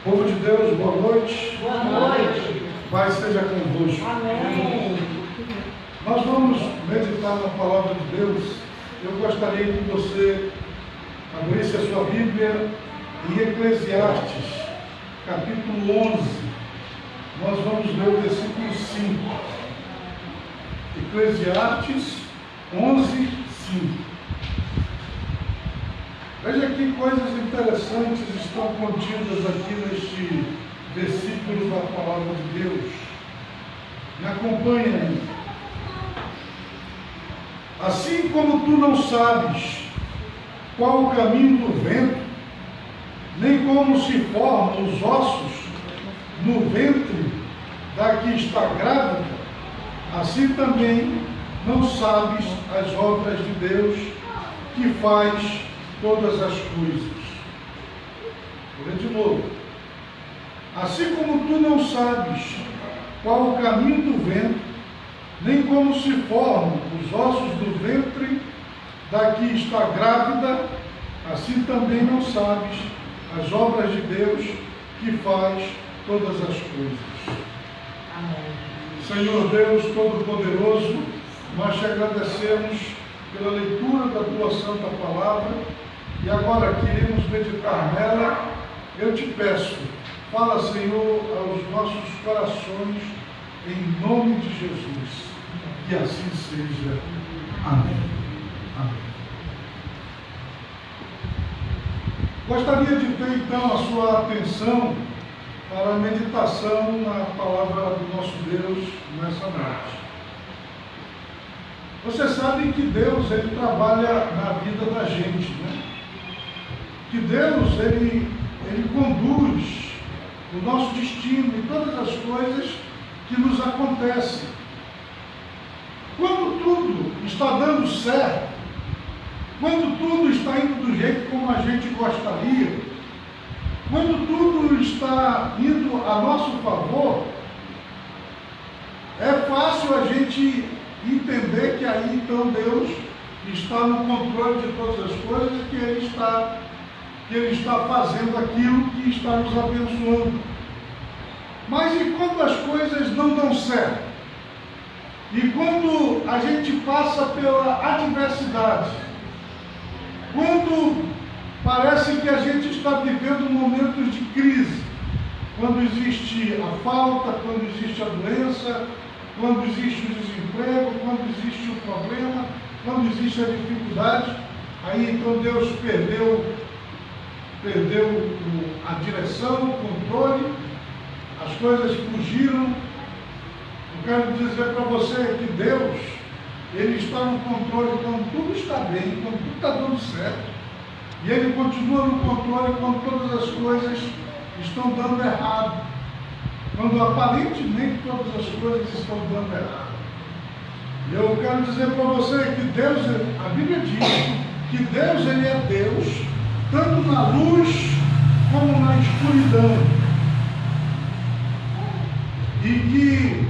Povo de Deus, boa noite. Boa noite. Paz seja convosco. Amém. Nós vamos meditar na palavra de Deus. Eu gostaria que você abrisse a sua Bíblia em Eclesiastes, capítulo 11. Nós vamos ler o versículo 5. Eclesiastes 11, 5. Veja que coisas interessantes estão contidas aqui neste versículo da palavra de Deus. Me acompanhe aí. Assim como tu não sabes qual o caminho do vento, nem como se formam os ossos no ventre da que está grávida, assim também não sabes as obras de Deus que faz todas as coisas. Vou ler de novo. Assim como tu não sabes qual o caminho do vento, nem como se formam os ossos do ventre da que está grávida, assim também não sabes as obras de Deus que faz todas as coisas. Amém. Senhor Deus Todo-Poderoso, nós te agradecemos pela leitura da tua santa palavra e agora queremos meditar nela. Eu te peço, fala, Senhor, aos nossos corações, em nome de Jesus. Que assim seja. Amém. Amém. Gostaria de ter então a sua atenção para a meditação na palavra do nosso Deus nessa noite. Você sabe que Deus, Ele trabalha na vida da gente, né? Que Deus, Ele conduz o nosso destino e todas as coisas que nos acontecem. Quando tudo está dando certo, quando tudo está indo do jeito como a gente gostaria, quando tudo está indo a nosso favor, é fácil a gente entender que aí então Deus está no controle de todas as coisas e que Ele está fazendo aquilo que está nos abençoando. Mas e quando as coisas não dão certo? E quando a gente passa pela adversidade? Quando parece que a gente está vivendo momentos de crise? Quando existe a falta, quando existe a doença, quando existe o desemprego, quando existe o problema, quando existe a dificuldade, aí então Deus perdeu a direção, o controle, as coisas fugiram. Eu quero dizer para você que Deus, Ele está no controle quando tudo está bem, quando tudo está dando certo, e Ele continua no controle quando todas as coisas estão dando errado, quando aparentemente todas as coisas estão dando errado. Eu quero dizer para você que Deus, a Bíblia diz que Deus, Ele é Deus, tanto na luz como na escuridão. E que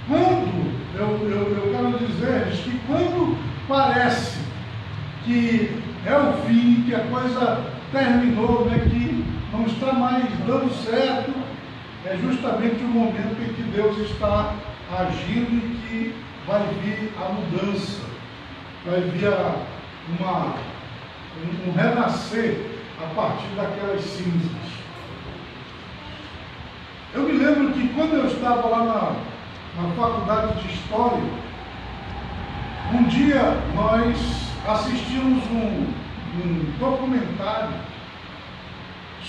quando, eu quero dizer que quando parece que é o fim, que a coisa terminou, né, que não está mais dando certo, é justamente o momento em que Deus está agindo e que vai vir a mudança, vai vir um renascer a partir daquelas cinzas. Eu me lembro que quando eu estava lá na faculdade de História, um dia nós assistimos um documentário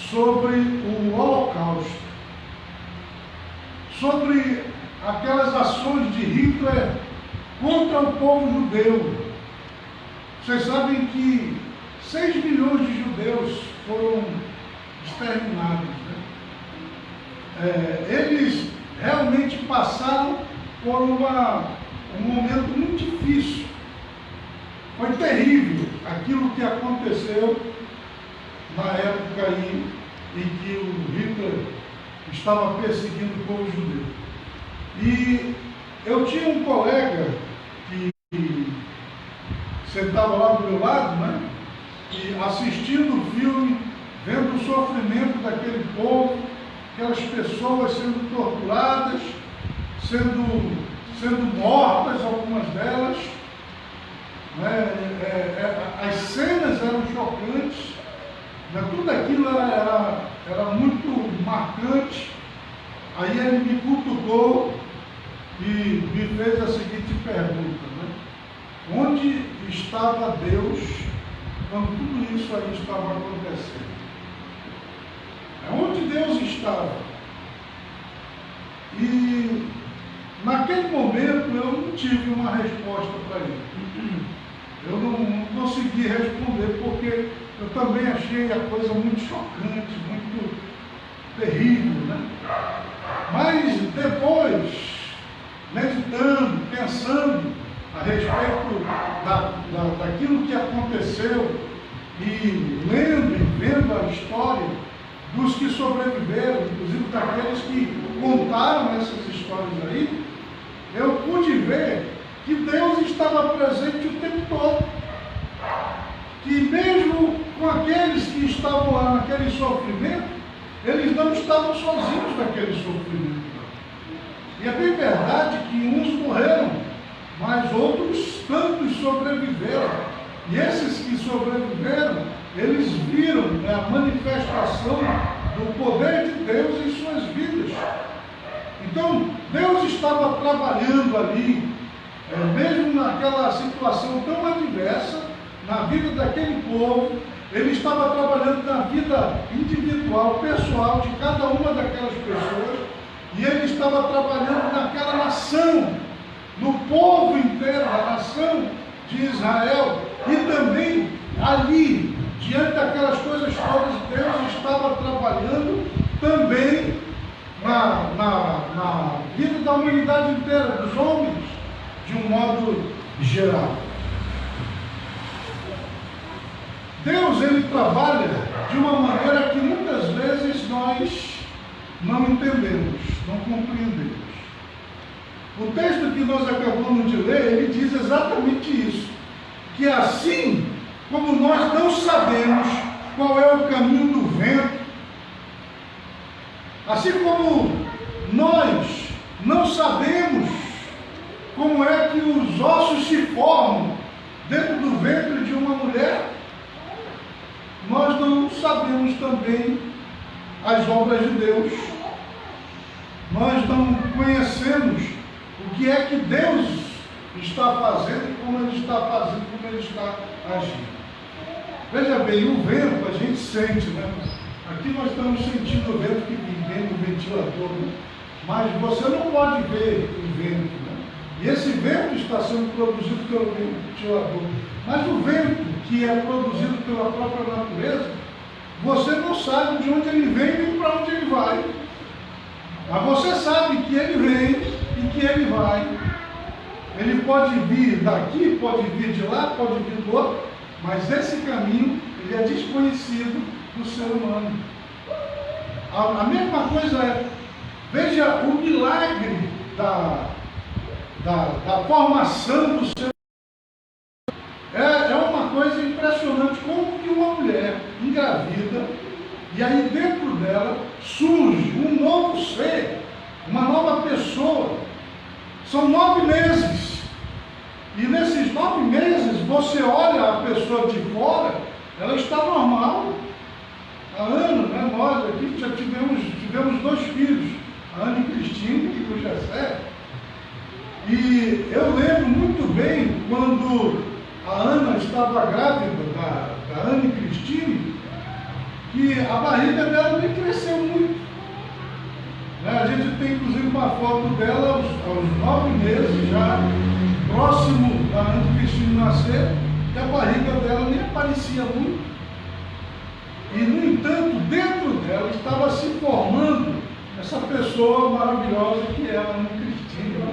sobre o Holocausto, sobre aquelas ações de Hitler contra o povo judeu. Vocês sabem que 6 milhões de judeus foram exterminados, né? Eles realmente passaram por um momento muito difícil. Foi terrível aquilo que aconteceu na época aí em que o Hitler estava perseguindo o povo judeu. E eu tinha um colega que sentava lá do meu lado, né? E assistindo o filme, vendo o sofrimento daquele povo, aquelas pessoas sendo torturadas, sendo mortas, algumas delas, né? As cenas eram chocantes, né? Tudo aquilo era muito marcante. Aí ele me cutucou e me fez a seguinte pergunta, né? Onde estava Deus quando tudo isso aí estava acontecendo? Onde Deus estava? E naquele momento eu não tive uma resposta para ele. Eu não consegui responder porque eu também achei a coisa muito chocante, muito terrível, né? Mas depois, meditando, pensando a respeito daquilo que aconteceu e lendo e vendo a história dos que sobreviveram, inclusive daqueles que contaram essas histórias aí, eu pude ver que Deus estava presente o tempo todo. Que mesmo com aqueles que estavam lá naquele sofrimento, eles não estavam sozinhos naquele sofrimento. E é bem verdade que uns morreram, mas outros tantos sobreviveram. E esses que sobreviveram, eles viram, né, a manifestação do poder de Deus em suas vidas. Então, Deus estava trabalhando ali, mesmo naquela situação tão adversa, na vida daquele povo. Ele estava trabalhando na vida individual, pessoal de cada uma daquelas pessoas, e ele estava trabalhando naquela nação, no povo inteiro, na nação de Israel, e também ali, diante daquelas coisas todas, Deus estava trabalhando também na vida da humanidade inteira, dos homens, de um modo geral. Deus, ele trabalha de uma maneira que muitas vezes nós não entendemos, não compreendemos. O texto que nós acabamos de ler, ele diz exatamente isso, que assim como nós não sabemos qual é o caminho do vento, assim como nós não sabemos como é que os ossos se formam dentro do ventre de uma mulher, nós não sabemos também as obras de Deus. Nós não conhecemos o que é que Deus está fazendo, como Ele está fazendo, como Ele está agindo. Veja bem, o vento a gente sente, né? Aqui nós estamos sentindo o vento que vem no ventilador, né? Mas você não pode ver o vento, né? E esse vento está sendo produzido pelo ventilador. Mas o vento que é produzido pela própria natureza, você não sabe de onde ele vem nem para onde ele vai. Mas você sabe que ele vem e que ele vai. Ele pode vir daqui, pode vir de lá, pode vir do outro, mas esse caminho ele é desconhecido do ser humano. A mesma coisa é, veja o milagre da formação do ser humano. É uma coisa impressionante como que uma mulher engravida e aí dentro dela surge um novo ser, uma nova pessoa. São 9 meses. E nesses 9 meses você olha a pessoa de fora, ela está normal. A Ana, né, nós aqui já tivemos 2 filhos, a Ana e Cristina e o Jessé. E eu lembro muito bem quando a Ana estava grávida da Ana e Cristina, que a barriga dela nem cresceu muito. Né? A gente tem inclusive uma foto dela aos 9 meses, já próximo da Ana e Cristina nascer, e a barriga dela nem aparecia muito. E no entanto, dentro dela essa pessoa maravilhosa que é a Ana Cristina.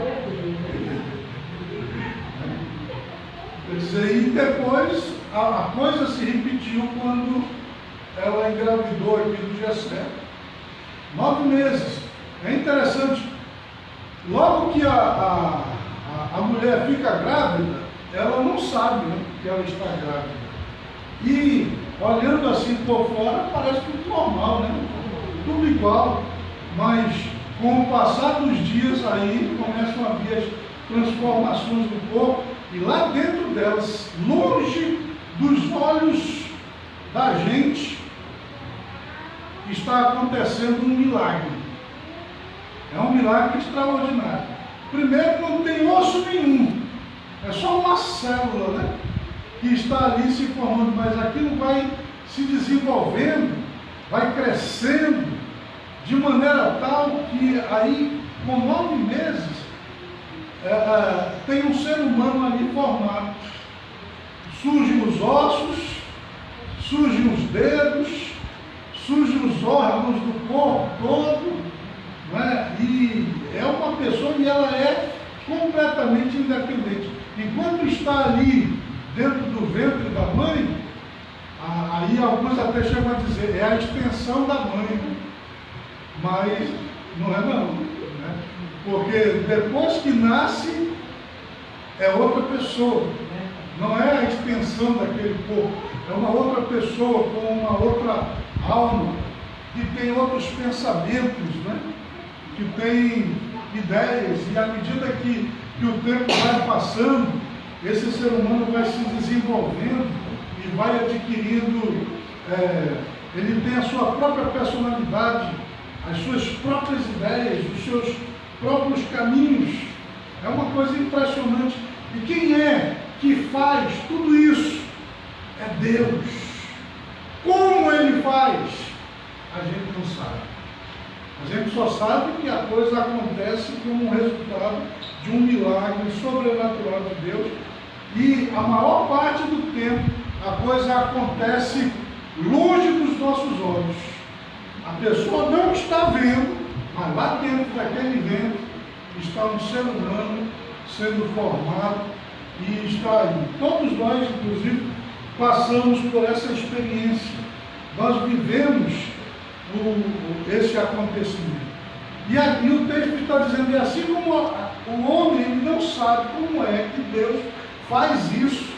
Quer dizer, e depois a coisa se repetiu quando ela engravidou aqui do Gessé. 9 meses. É interessante, logo que a mulher fica grávida, ela não sabe, né, que ela está grávida. E olhando assim por fora, parece tudo normal, né? Tudo igual. Mas com o passar dos dias aí começam a vir as transformações do corpo. E lá dentro delas, longe dos olhos da gente, está acontecendo um milagre. É um milagre extraordinário. Primeiro, não tem osso nenhum. É só uma célula, né, que está ali se formando. Mas aquilo vai se desenvolvendo, vai crescendo, de maneira tal que aí, com 9 meses, tem um ser humano ali formado. Surgem os ossos, surgem os dedos, surgem os órgãos do corpo todo, né? E é uma pessoa e ela é completamente independente. Enquanto está ali dentro do ventre da mãe, aí alguns até chegam a dizer, é a extensão da mãe, mas não é não, né? Porque depois que nasce, é outra pessoa, não é a extensão daquele corpo, é uma outra pessoa com uma outra alma, que tem outros pensamentos, né? Que tem ideias, e à medida que o tempo vai passando, esse ser humano vai se desenvolvendo e vai adquirindo, ele tem a sua própria personalidade, as suas próprias ideias, os seus próprios caminhos. É uma coisa impressionante. E quem é que faz tudo isso? É Deus. Como Ele faz? A gente não sabe. A gente só sabe que a coisa acontece como um resultado de um milagre sobrenatural de Deus. E a maior parte do tempo a coisa acontece longe dos nossos olhos. A pessoa não está vendo, mas lá dentro daquele vento está um ser humano sendo formado e está aí. Todos nós, inclusive, passamos por essa experiência. Nós vivemos esse acontecimento. E o texto está dizendo, e assim como o homem ele não sabe como é que Deus faz isso,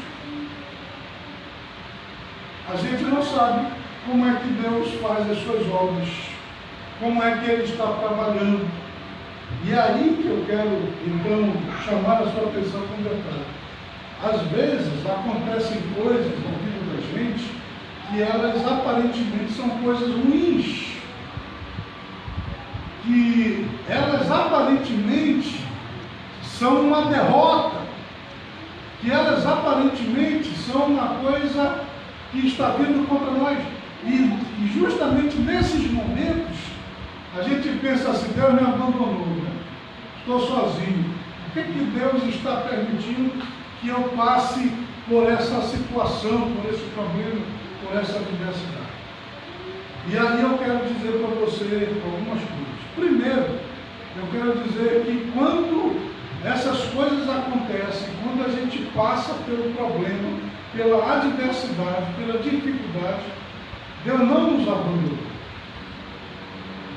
a gente não sabe como é que Deus faz as suas obras, como é que Ele está trabalhando. E é aí que eu quero, então, chamar a sua atenção para um detalhe. Às vezes acontecem coisas na vida da gente que elas aparentemente são coisas ruins, que elas aparentemente são uma derrota, que elas aparentemente são uma coisa que está vindo contra nós. E justamente nesses momentos, a gente pensa assim, Deus me abandonou, né? Estou sozinho. Por que Deus está permitindo que eu passe por essa situação, por esse problema, por essa adversidade? E aí eu quero dizer para você algumas coisas. Primeiro, eu quero dizer que quando essas coisas acontecem, quando a gente passa pelo problema, pela adversidade, pela dificuldade, Deus não nos abandonou.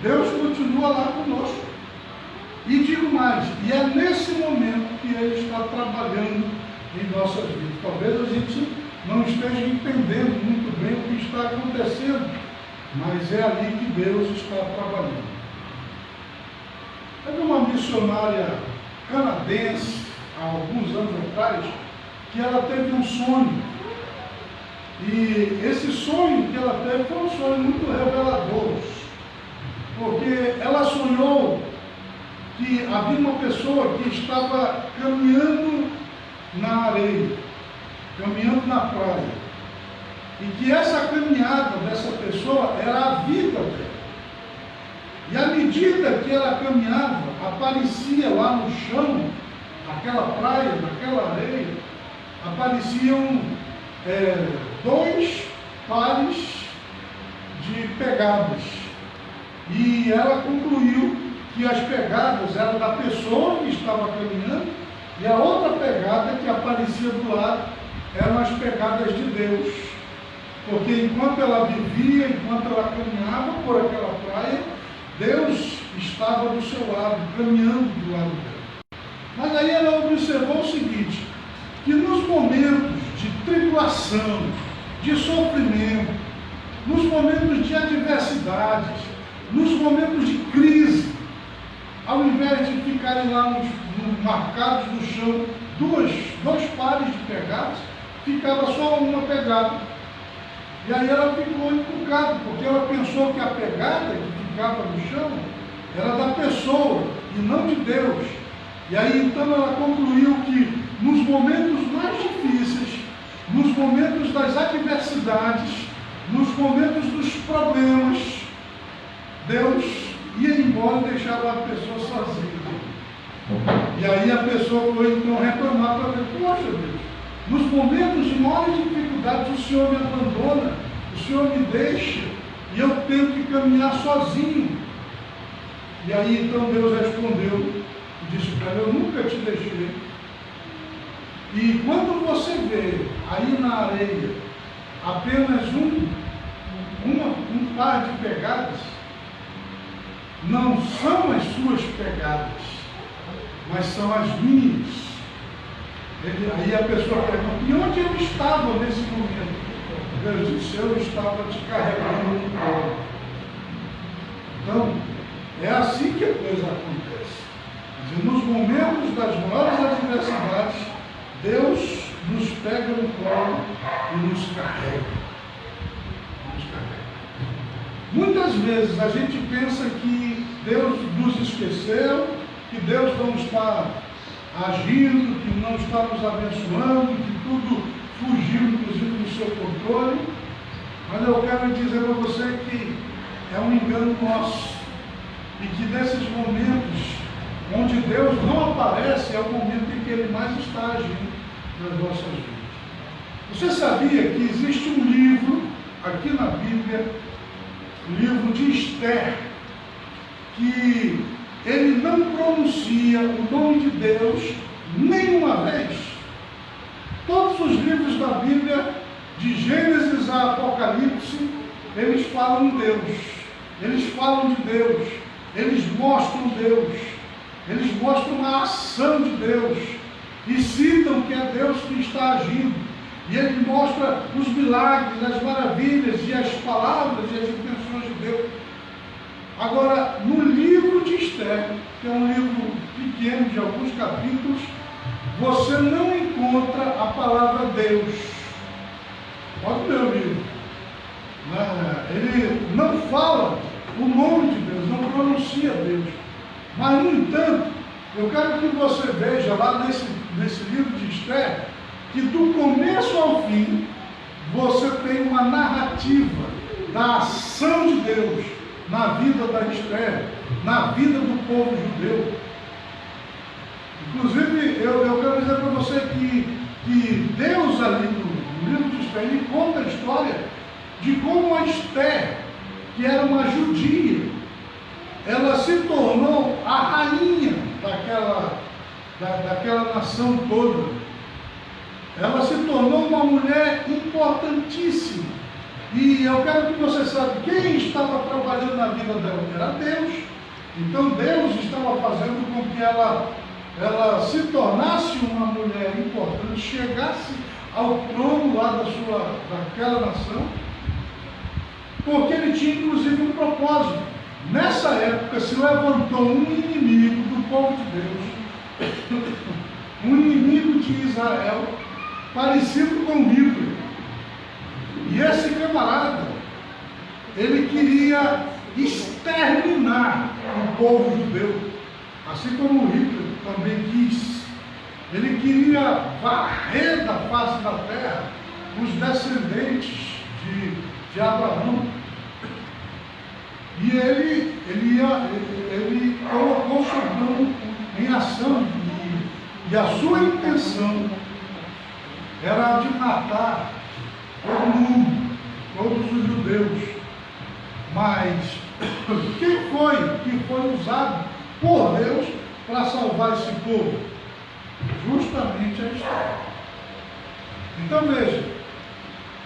Deus continua lá conosco. E digo mais, e é nesse momento que Ele está trabalhando em nossas vidas. Talvez a gente não esteja entendendo muito bem o que está acontecendo, mas é ali que Deus está trabalhando. Teve uma missionária canadense, há alguns anos atrás, que ela teve um sonho. E esse sonho que ela teve foi um sonho muito revelador, porque ela sonhou que havia uma pessoa que estava caminhando na areia, caminhando na praia, e que essa caminhada dessa pessoa era a vida dela. E à medida que ela caminhava, aparecia lá no chão, naquela praia, naquela areia, apareciam 2 pares de pegadas. E ela concluiu que as pegadas eram da pessoa que estava caminhando, e a outra pegada que aparecia do lado eram as pegadas de Deus. Porque enquanto ela vivia, enquanto ela caminhava por aquela praia, Deus estava do seu lado, caminhando do lado dela. Mas aí ela observou o seguinte, que nos momentos de tribulação, de sofrimento, nos momentos de adversidades, nos momentos de crise, ao invés de ficarem lá marcados no chão dois pares de pegadas, ficava só uma pegada. E aí ela ficou encucada, porque ela pensou que a pegada que ficava no chão era da pessoa e não de Deus. E aí então ela concluiu que nos momentos mais difíceis, nos momentos das adversidades, nos momentos dos problemas, Deus ia embora e deixava a pessoa sozinha. E aí a pessoa foi então reclamar para Deus, poxa Deus, nos momentos de maiores dificuldades o Senhor me abandona, o Senhor me deixa, e eu tenho que caminhar sozinho. E aí então Deus respondeu e disse para ela, eu nunca te deixei. E quando você vê aí na areia apenas um par de pegadas, não são as suas pegadas, mas são as minhas. Aí a pessoa pergunta, e onde eu estava nesse momento? Deus disse, eu estava te carregando no colo. Então, é assim que a coisa acontece. Nos momentos das maiores adversidades, Deus nos pega no colo e nos carrega. Muitas vezes a gente pensa que Deus nos esqueceu, que Deus não está agindo, que não está nos abençoando, que tudo fugiu, inclusive, do seu controle. Mas eu quero dizer para você que é um engano nosso. E que nesses momentos onde Deus não aparece, é o momento em que Ele mais está agindo nas nossas vidas. Você sabia que existe um livro aqui na Bíblia, o livro de Esther, que ele não pronuncia o nome de Deus nenhuma vez? Todos os livros da Bíblia, de Gênesis a Apocalipse, eles falam em Deus, eles falam de Deus, eles mostram Deus, eles mostram a ação de Deus, e citam que é Deus que está agindo. E ele mostra os milagres, as maravilhas e as palavras e as intenções de Deus. Agora, no livro de Esther, que é um livro pequeno de alguns capítulos, você não encontra a palavra Deus. Pode ler o livro. Ele não fala o nome de Deus, não pronuncia Deus. Mas, no entanto, eu quero que você veja lá nesse livro de Esther, que do começo ao fim, você tem uma narrativa da ação de Deus na vida da Esther, na vida do povo judeu. Inclusive, eu quero dizer para você que Deus ali no livro de Esther, ele conta a história de como a Esther, que era uma judia, ela se tornou a rainha daquela nação toda. Ela se tornou uma mulher importantíssima. E eu quero que você saiba, quem estava trabalhando na vida dela era Deus. Então Deus estava fazendo com que ela se tornasse uma mulher importante, chegasse ao trono lá daquela nação, porque ele tinha inclusive um propósito. Nessa época se levantou um inimigo do povo de Deus, um inimigo de Israel, parecido com Hitler. E esse camarada, ele queria exterminar o povo judeu, assim como Hitler também quis. Ele queria varrer da face da terra os descendentes de Abraão. E ele colocou seu plano em ação, e a sua intenção era de matar todo mundo, todos os judeus. Mas quem que foi usado por Deus para salvar esse povo? Justamente a história. Então veja,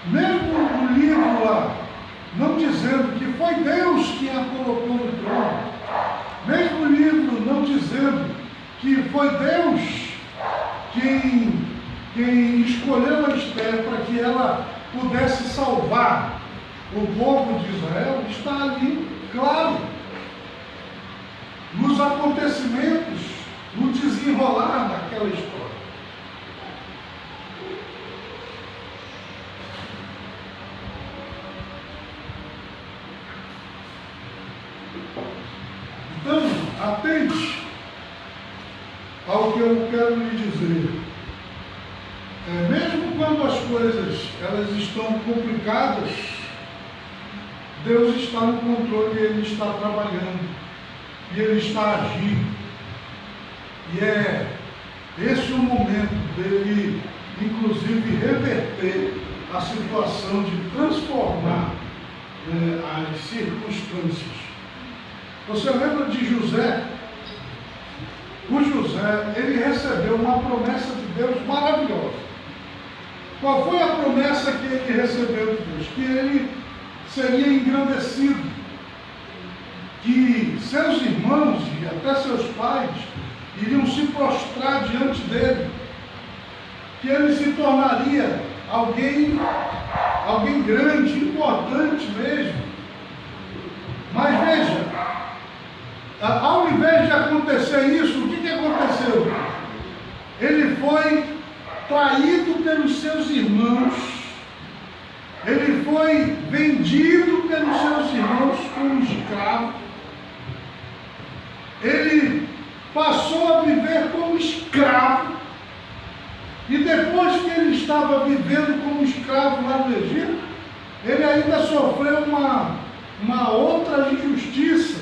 mesmo o livro lá, não dizendo que foi Deus quem a colocou no trono, mesmo o livro não dizendo que foi Deus quem escolheu a Esther para que ela pudesse salvar o povo de Israel, está ali, claro, nos acontecimentos, no desenrolar daquela história. Então, atente ao que eu quero lhe dizer. Mesmo quando as coisas elas estão complicadas, Deus está no controle, Ele está trabalhando, e Ele está agindo. E é esse o momento dele, inclusive, reverter a situação, de transformar as circunstâncias. Você lembra de José? O José, ele recebeu uma promessa de Deus maravilhosa. Qual foi a promessa que ele recebeu de Deus? Que ele seria engrandecido, que seus irmãos e até seus pais iriam se prostrar diante dele, que ele se tornaria alguém grande, importante mesmo. Mas veja, ao invés de acontecer isso, o que aconteceu? Ele foi traído pelos seus irmãos, ele foi vendido pelos seus irmãos como escravo, ele passou a viver como escravo, e depois que ele estava vivendo como escravo lá no Egito, ele ainda sofreu uma outra injustiça,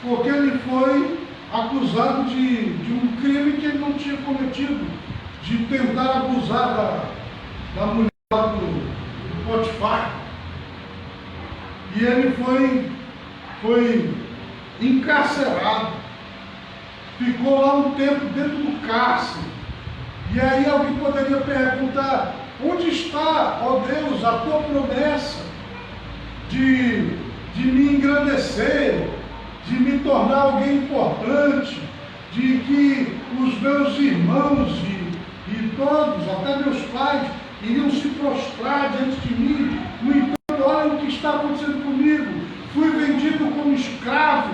porque ele foi acusado de um crime que ele não tinha cometido, de tentar abusar da mulher do Potifar. E ele foi encarcerado, ficou lá um tempo dentro do cárcere. E aí alguém poderia perguntar: onde está, ó Deus, a tua promessa de me engrandecer, de me tornar alguém importante, de que os meus irmãos e todos, até meus pais, iriam se prostrar diante de mim? No entanto, olha o que está acontecendo comigo. Fui vendido como escravo,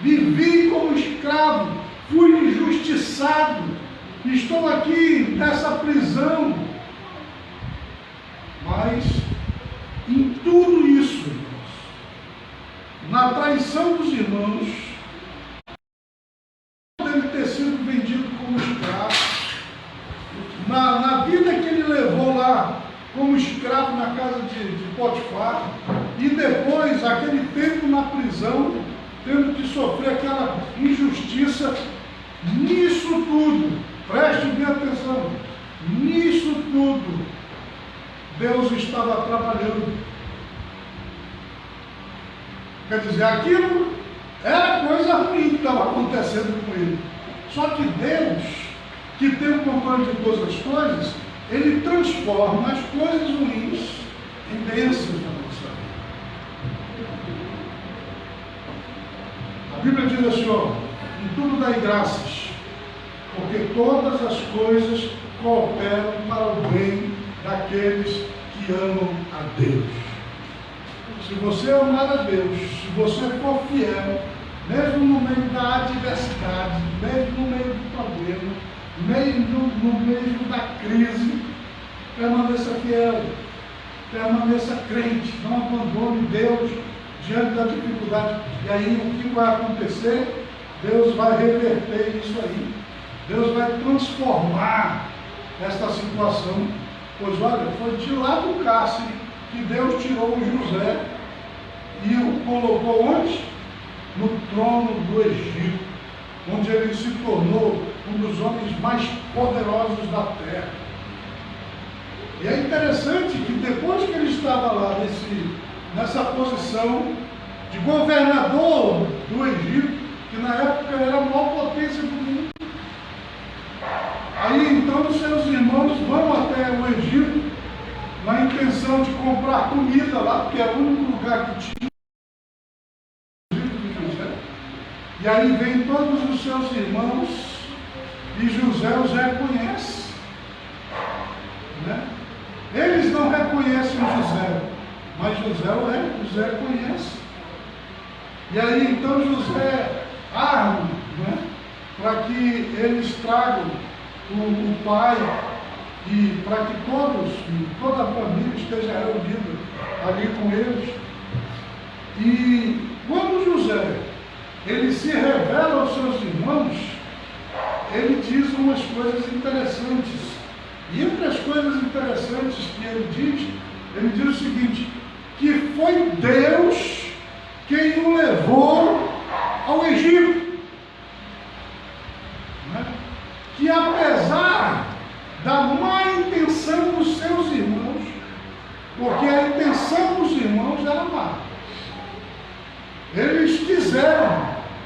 vivi como escravo, fui injustiçado, estou aqui nessa prisão. Mas em tudo isso, irmãos, na traição dos irmãos, dele ter sido vendido como escravo, na vida que ele levou lá como escravo na casa de Potifar, e depois aquele tempo na prisão, tendo que sofrer aquela injustiça, nisso tudo, preste bem atenção, nisso tudo, Deus estava trabalhando. Quer dizer, aquilo era coisa ruim que estava acontecendo com ele. Só que Deus, que tem o controle de todas as coisas, Ele transforma as coisas ruins em bênçãos na nossa vida. A Bíblia diz assim, ó: em tudo dai graças, porque todas as coisas cooperam para o bem daqueles que amam a Deus. Se você amar a Deus, se você for fiel, mesmo no meio da adversidade, mesmo no meio do problema, no meio da crise, permaneça fiel, permaneça crente, não abandone Deus diante da dificuldade. E aí o que vai acontecer? Deus vai reverter isso aí, Deus vai transformar esta situação. Pois olha, foi de lá do cárcere que Deus tirou o José e o colocou onde? No trono do Egito, onde ele se tornou um dos homens mais poderosos da terra. E é interessante que depois que ele estava lá nessa posição de governador do Egito, que na época era a maior potência do mundo. Aí então os seus irmãos vão até o Egito na intenção de comprar comida lá, porque era o único lugar que tinha de José. E aí vem todos os seus irmãos e José os reconhece. Né? Eles não reconhecem José, mas José conhece. E aí então José arma, né, para que eles tragam o pai e para que toda a família esteja reunida ali com eles. E quando José ele se revela aos seus irmãos, ele diz umas coisas interessantes. E entre as coisas interessantes que ele diz o seguinte, que foi Deus quem o levou ao Egito. Né? Que apesar da má intenção dos seus irmãos, porque a intenção dos irmãos era má,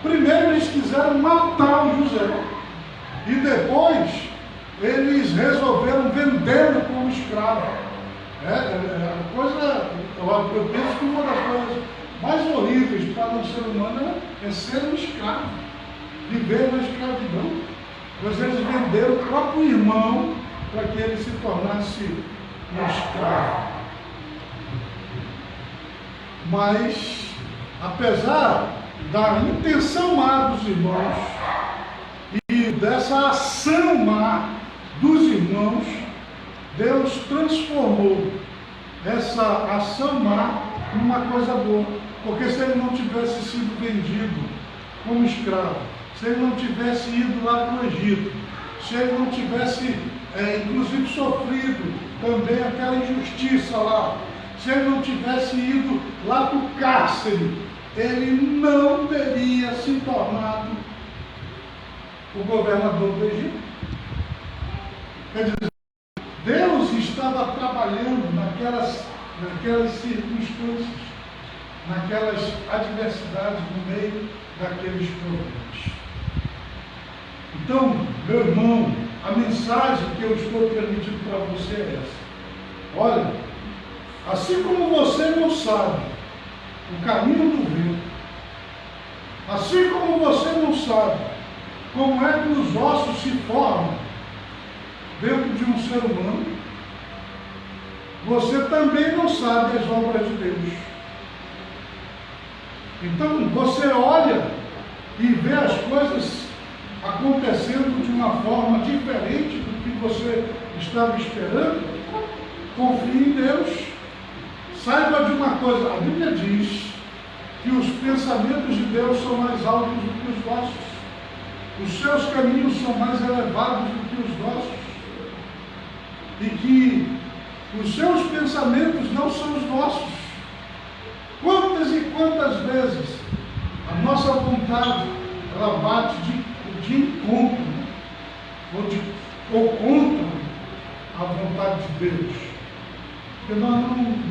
primeiro eles quiseram matar o José, e depois eles resolveram vendê-lo como escravo. Eu penso que uma das coisas mais horríveis para um ser humano é ser um escravo, viver na escravidão. Pois eles venderam o próprio irmão para que ele se tornasse um escravo. Mas, apesar da intenção má dos irmãos e dessa ação má dos irmãos, Deus transformou essa ação má numa coisa boa. Porque se ele não tivesse sido vendido como escravo, se ele não tivesse ido lá para o Egito, se ele não tivesse, inclusive, sofrido também aquela injustiça lá, se ele não tivesse ido lá para o cárcere, ele não teria se tornado o governador do Egito. Quer dizer, Deus estava trabalhando naquelas circunstâncias, naquelas adversidades, no meio daqueles problemas. Então, meu irmão, a mensagem que eu estou transmitindo para você é essa. Olha, assim como você não sabe o caminho do vento, assim como você não sabe como é que os ossos se formam dentro de um ser humano, você também não sabe as obras de Deus. Então, você olha e vê as coisas acontecendo de uma forma diferente do que você estava esperando. Confie em Deus. Saiba de uma coisa, a Bíblia diz que os pensamentos de Deus são mais altos do que os nossos. Os seus caminhos são mais elevados do que os nossos. E que os seus pensamentos não são os nossos. Quantas e quantas vezes a nossa vontade ela bate de encontro, ou contra a vontade de Deus? Porque nós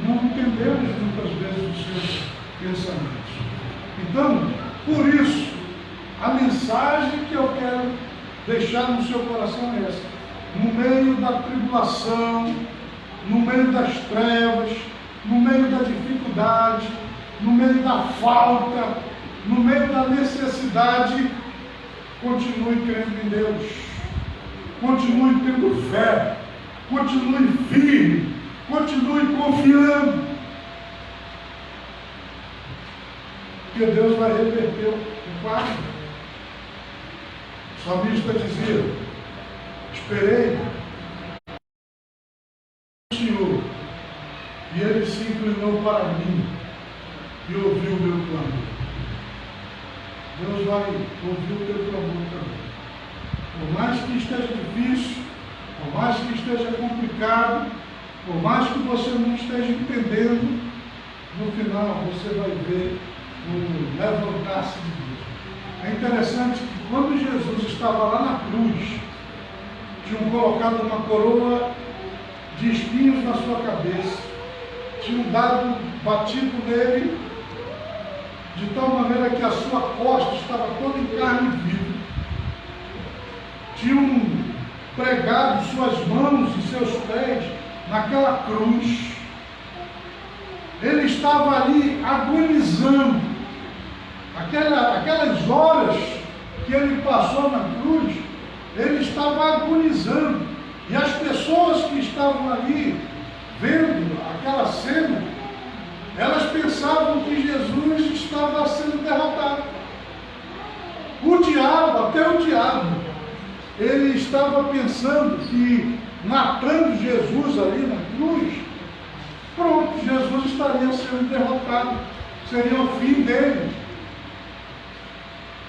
não entendemos muitas vezes os seus pensamentos. Então, por isso, a mensagem que eu quero deixar no seu coração é essa. No meio da tribulação, no meio das trevas, no meio da dificuldade, no meio da falta, no meio da necessidade, continue crendo em Deus, continue tendo fé, continue firme, continue confiando, que Deus vai reverter o quadro. O salmista dizia: esperei o Senhor, e Ele se inclinou para mim e ouviu o meu clamor. Deus vai ouvir o teu clamor também. Por mais que esteja difícil, por mais que esteja complicado, por mais que você não esteja entendendo, no final você vai ver o levantar-se de Deus. É interessante que quando Jesus estava lá na cruz, tinham colocado uma coroa de espinhos na sua cabeça, tinham batido nele de tal maneira que a sua costa estava toda em carne viva. Tinham pregado suas mãos e seus pés naquela cruz. Ele estava ali agonizando. Aquelas horas que ele passou na cruz, ele estava agonizando. E as pessoas que estavam ali vendo aquela cena, elas pensavam que Jesus estava sendo derrotado. O diabo, até o diabo, ele estava pensando que, matando Jesus ali na cruz, pronto, Jesus estaria sendo derrotado, seria o fim dele.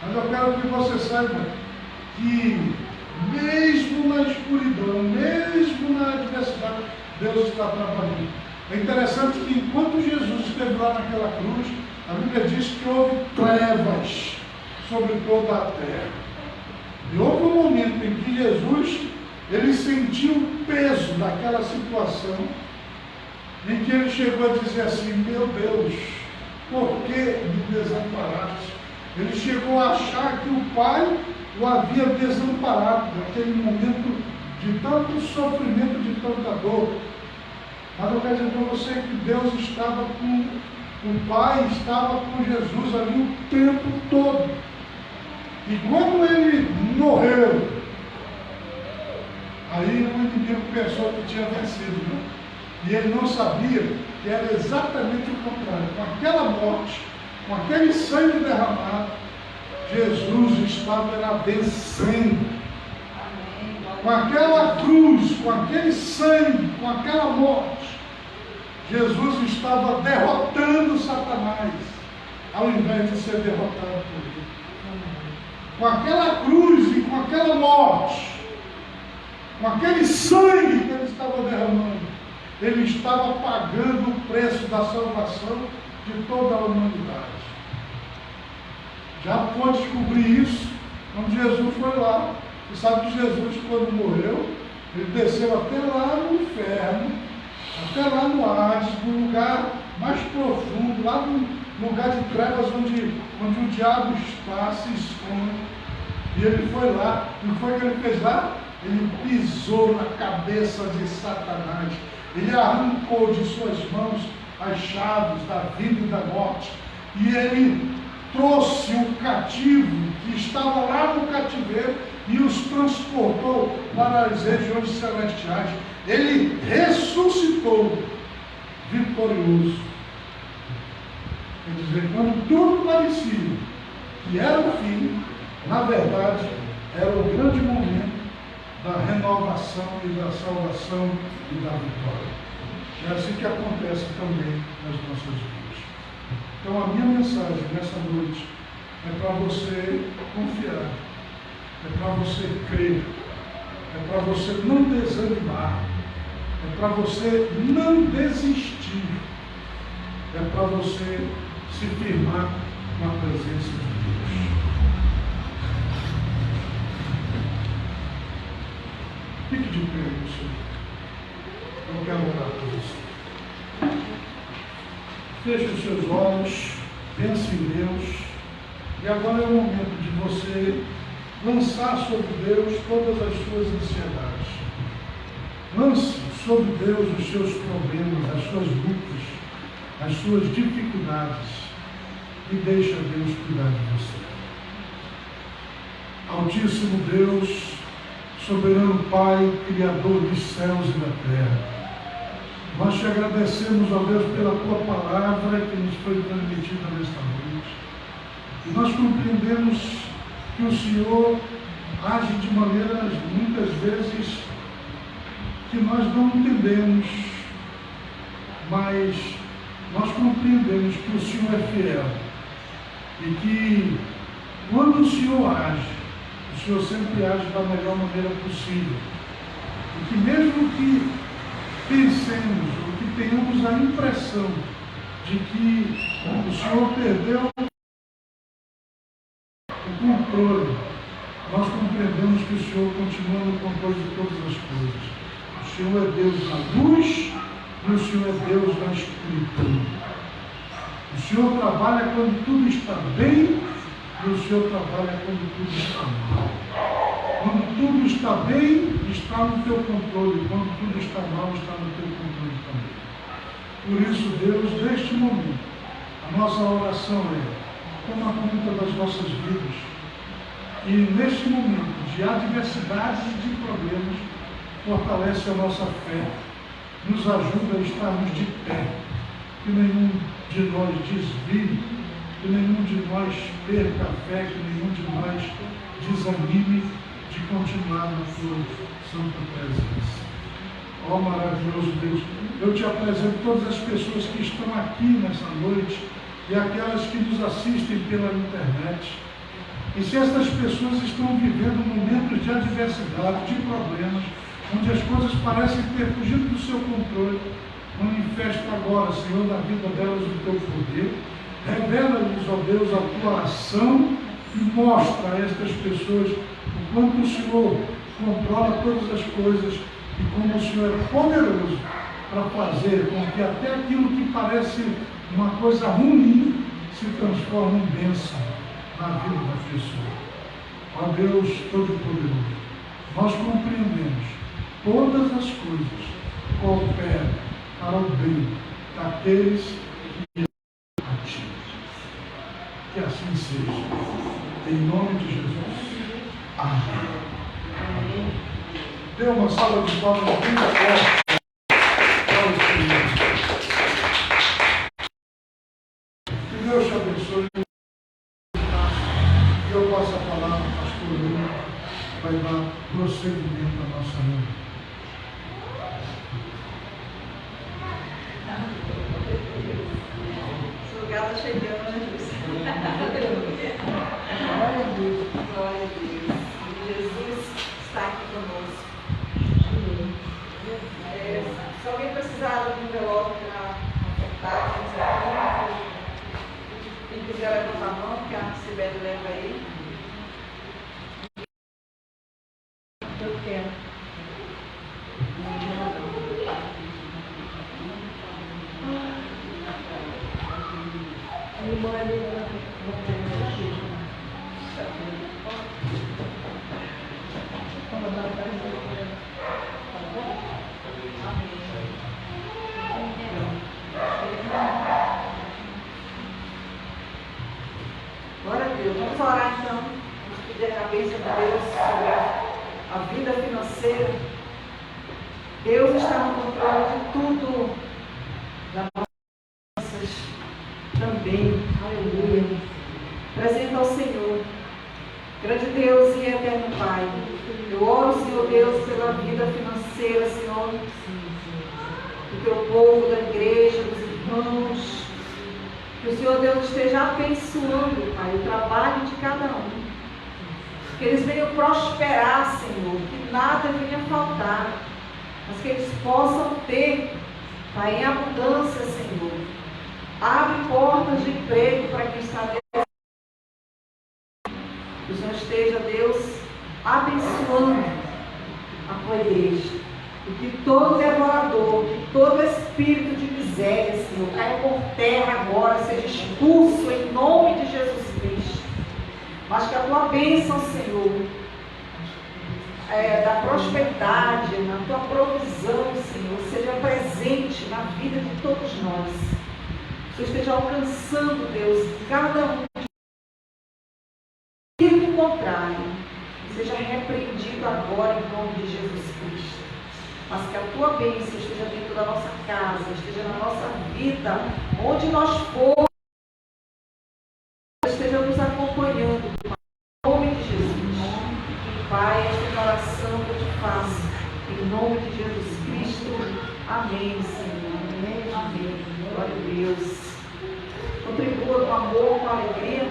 Mas eu quero que você saiba que, mesmo na escuridão, mesmo na adversidade, Deus está trabalhando. É interessante que, enquanto Jesus esteve lá naquela cruz, a Bíblia diz que houve trevas sobre toda a terra. E houve um momento em que Jesus, ele sentiu o peso daquela situação, em que ele chegou a dizer assim: meu Deus, por que me desamparaste? Ele chegou a achar que o Pai o havia desamparado naquele momento de tanto sofrimento, de tanta dor. Mas eu quero dizer para você que Deus estava com o Pai, estava com Jesus ali o tempo todo. E quando ele morreu, aí o inimigo pensou que tinha vencido, né? E ele não sabia que era exatamente o contrário. Com aquela morte, com aquele sangue derramado, Jesus estava vencendo. Com aquela cruz, com aquele sangue, com aquela morte, Jesus estava derrotando Satanás, ao invés de ser derrotado por ele. Com aquela cruz e com aquela morte, com aquele sangue que ele estava derramando, ele estava pagando o preço da salvação de toda a humanidade. Já pôde descobrir isso quando Jesus foi lá. Você sabe que Jesus, quando morreu, ele desceu até lá no inferno, até lá no Hades, no lugar mais profundo, lá no lugar de trevas onde o diabo está, se esconde. E ele foi lá, e o que foi que ele fez lá? Ele pisou na cabeça de Satanás. Ele arrancou de suas mãos as chaves da vida e da morte. E ele trouxe o cativo que estava lá no cativeiro e os transportou para as regiões celestiais. Ele ressuscitou vitorioso. Quer dizer, quando tudo parecia que era o fim, na verdade, era o grande momento da renovação e da salvação e da vitória. É assim que acontece também nas nossas vidas. Então, a minha mensagem nessa noite é para você confiar, é para você crer, é para você não desanimar, é para você não desistir, é para você se firmar na presença de Deus. Fique de pé, meu Senhor. Eu quero orar por você. Feche os seus olhos, pense em Deus. E agora é o momento de você lançar sobre Deus todas as suas ansiedades. Lance sobre Deus os seus problemas, as suas lutas, as suas dificuldades. E deixa Deus cuidar de você. Altíssimo Deus, soberano Pai, Criador dos céus e da terra, nós te agradecemos, ó Deus, pela tua palavra que nos foi transmitida nesta noite. E nós compreendemos que o Senhor age de maneiras, muitas vezes, que nós não entendemos, mas nós compreendemos que o Senhor é fiel. E que, quando o Senhor age, o Senhor sempre age da melhor maneira possível. E que mesmo que pensemos, ou que tenhamos a impressão de que o Senhor perdeu o controle, nós compreendemos que o Senhor continua no controle de todas as coisas. O Senhor é Deus na luz e o Senhor é Deus na escuridão. O Senhor trabalha quando tudo está bem e o Senhor trabalha quando tudo está mal. Quando tudo está bem, está no teu controle. Quando tudo está mal, está no teu controle também. Por isso, Deus, neste momento, a nossa oração é: toma conta das nossas vidas. E neste momento de adversidades e de problemas, fortalece a nossa fé. Nos ajuda a estarmos de pé. Que nenhum de nós desvie, que nenhum de nós perca a fé, que nenhum de nós desanime de continuar na tua santa presença. Ó maravilhoso Deus, eu te apresento todas as pessoas que estão aqui nessa noite e aquelas que nos assistem pela internet. E se essas pessoas estão vivendo momentos de adversidade, de problemas, onde as coisas parecem ter fugido do seu controle, manifesta agora, Senhor, na vida delas o teu poder. Revela-lhes, ó Deus, a tua ação e mostra a estas pessoas o quanto o Senhor controla todas as coisas e como o Senhor é poderoso para fazer com que até aquilo que parece uma coisa ruim se transforme em bênção na vida da pessoa. Ó Deus Todo-Poderoso, nós compreendemos todas as coisas cooperam para o bem daqueles que amam a Ti. Que assim seja. Em nome de Jesus. Amém. Dê uma salva de palmas bem forte para o Senhor. Que Deus te abençoe. E eu passo a palavra ao pastor Lula, vai dar prosseguimento à nossa vida. Esse lugar está chegando, né, Jesus? Glória a Deus. Glória a Deus. Jesus está aqui conosco. Se alguém precisar de um envelope para apertar, quem quiser levantar a mão, que a Sibeli leva aí. Eu quero. Glória a Deus. Vamos orar então. Vamos pedir a bênção de Deus sobre a vida financeira. Deus está no controle de tudo. Das nossas também. Aleluia. Apresenta ao Senhor. Grande Deus e eterno Pai. Eu oro, Senhor Deus, pela vida financeira, Senhor. Do teu povo, da igreja, dos irmãos. Que o Senhor Deus esteja abençoando, Pai, o trabalho de cada um. Que eles venham prosperar, Senhor. Que nada venha faltar. Mas que eles possam ter, Pai, em abundância, Senhor. Abre portas de emprego para quem está dentro. Que o Senhor esteja, Deus, abençoando a tua igreja. E que todo devorador, que todo espírito de miséria, Senhor, caia por terra agora, seja expulso em nome de Jesus Cristo. Mas que a tua bênção, Senhor, da prosperidade, na tua provisão, Senhor, seja presente na vida de todos nós. Que o Senhor esteja alcançando, Deus, cada um. E o contrário, seja repreendido agora em nome de Jesus Cristo. Mas que a tua bênção esteja dentro da nossa casa, esteja na nossa vida, onde nós formos, esteja nos acompanhando, em nome de Jesus. Pai, esta é a oração que eu te faço, em nome de Jesus Cristo. Amém, Senhor. Amém. Amém. Glória a Deus. Contribua com amor, com alegria.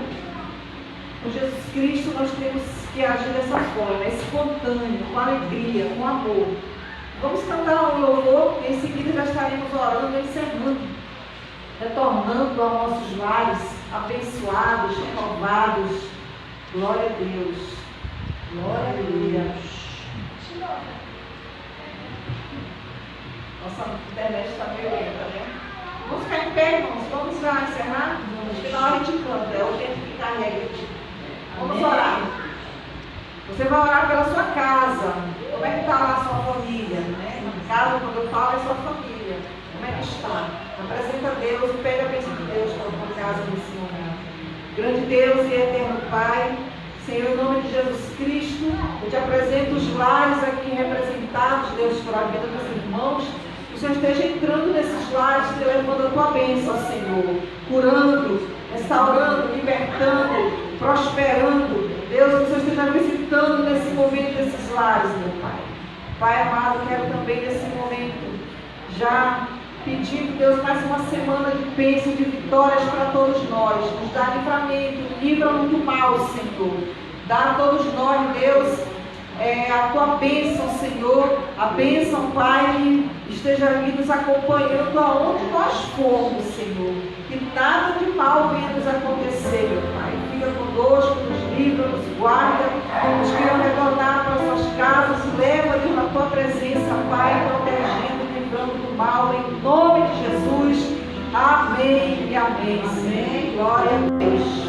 Com Jesus Cristo nós temos que agir dessa forma, espontâneo, com alegria, com amor. Vamos cantar um louvor e em seguida já estaremos orando e encerrando, retornando aos nossos lares, abençoados, renovados. Glória a Deus. Glória a Deus. Nossa internet está meio lenta, né? Vamos ficar em pé, irmãos. Vamos já encerrar? Acho que na hora a gente canta, é o tempo que carrega. Vamos orar. Você vai orar pela sua casa. Como é que está lá a sua família? Né? Na casa, quando eu falo, é sua família. Como é que está? Apresenta a Deus e pede a bênção de Deus para a tua casa nesse momento. Grande Deus e eterno Pai, Senhor, em nome de Jesus Cristo, eu te apresento os lares aqui representados, Deus, pela vida dos irmãos. Que o Senhor esteja entrando nesses lares, levando a tua bênção, Senhor, curando, restaurando, libertando, prosperando. Deus, que o Senhor esteja visitando nesse momento esses lares, meu Pai. Pai amado, quero também nesse momento já pedir, Deus, mais uma semana de bênção, de vitórias para todos nós. Nos dá livramento, livra-nos do mal, Senhor. Dá a todos nós, Deus, a tua bênção, Senhor. A bênção, Pai, que esteja ali nos acompanhando aonde nós formos, Senhor. Que nada de mal venha nos acontecer, meu Pai. Fica conosco, nos livra, nos guarda. Nos queiram retornar para suas casas. Leva-nos na tua presença, Pai, protegendo, livrando do mal. Em nome de Jesus. Amém e amém. Amém. Glória a Deus.